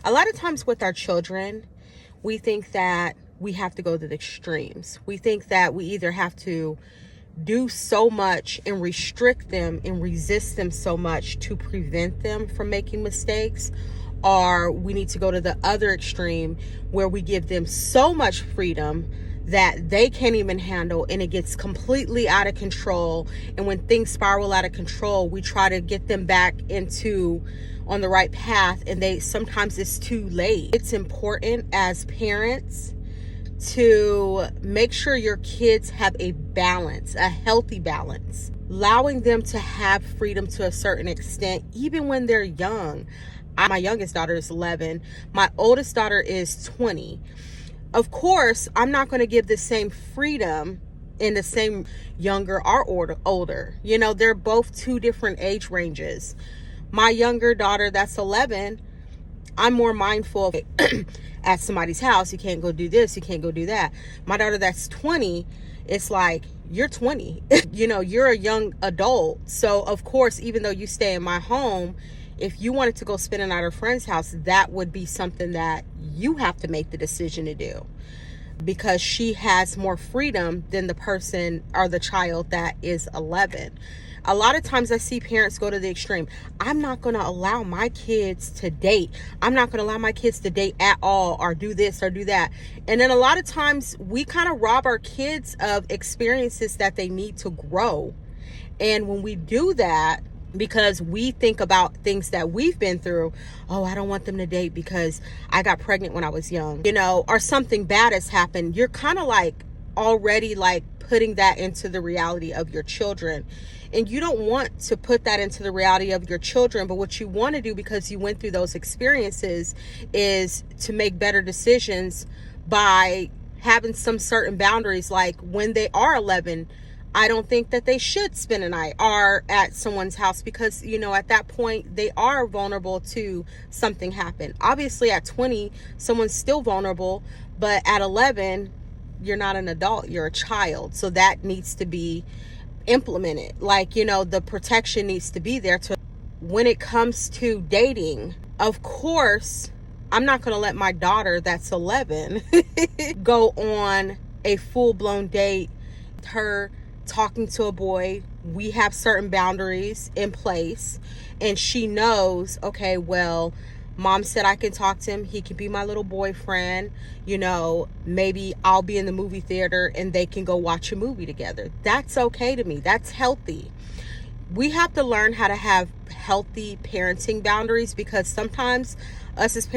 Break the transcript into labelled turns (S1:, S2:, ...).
S1: A lot of times with our children, we think that we have to go to the extremes. We think that we either have to do so much and restrict them and resist them so much to prevent them from making mistakes, or we need to go to the other extreme where we give them so much freedom that they can't even handle, and it gets completely out of control. And when things spiral out of control, we try to get them back into on the right path, and sometimes it's too late. It's important as parents to make sure your kids have a balance, a healthy balance, allowing them to have freedom to a certain extent, even when they're young. My youngest daughter is 11. My oldest daughter is 20. Of course, I'm not going to give the same freedom in the same younger or older. You know, they're both two different age ranges. My younger daughter, that's 11, I'm more mindful of at somebody's house, you can't go do this, you can't go do that. My daughter that's 20, it's like, you're 20. You know, you're a young adult. So of course, even though you stay in my home, if you wanted to go spend a night at a friend's house, that would be something that you have to make the decision to do, because she has more freedom than the person or the child that is 11. A lot of times I see parents go to the extreme. I'm not going to allow my kids to date. I'm not going to allow my kids to date at all, or do this or do that. And then a lot of times we kind of rob our kids of experiences that they need to grow. And when we do that, because we think about things that we've been through, oh, I don't want them to date because I got pregnant when I was young, you know, or something bad has happened. You're kind of like already like putting that into the reality of your children. And you don't want to put that into the reality of your children, but what you want to do, because you went through those experiences, is to make better decisions by having some certain boundaries. Like when they are 11, I don't think that they should spend a night or at someone's house, because, you know, at that point they are vulnerable to something happen. Obviously at 20, someone's still vulnerable, but at 11, you're not an adult, you're a child. So that needs to be implemented. Like, you know, the protection needs to be there. When it comes to dating, of course, I'm not going to let my daughter that's 11 go on a full-blown date. Her talking to a boy, we have certain boundaries in place, and she knows, okay, well, mom said I can talk to him, he can be my little boyfriend, you know, maybe I'll be in the movie theater and they can go watch a movie together. That's okay to me. That's healthy. We have to learn how to have healthy parenting boundaries, because sometimes us as parents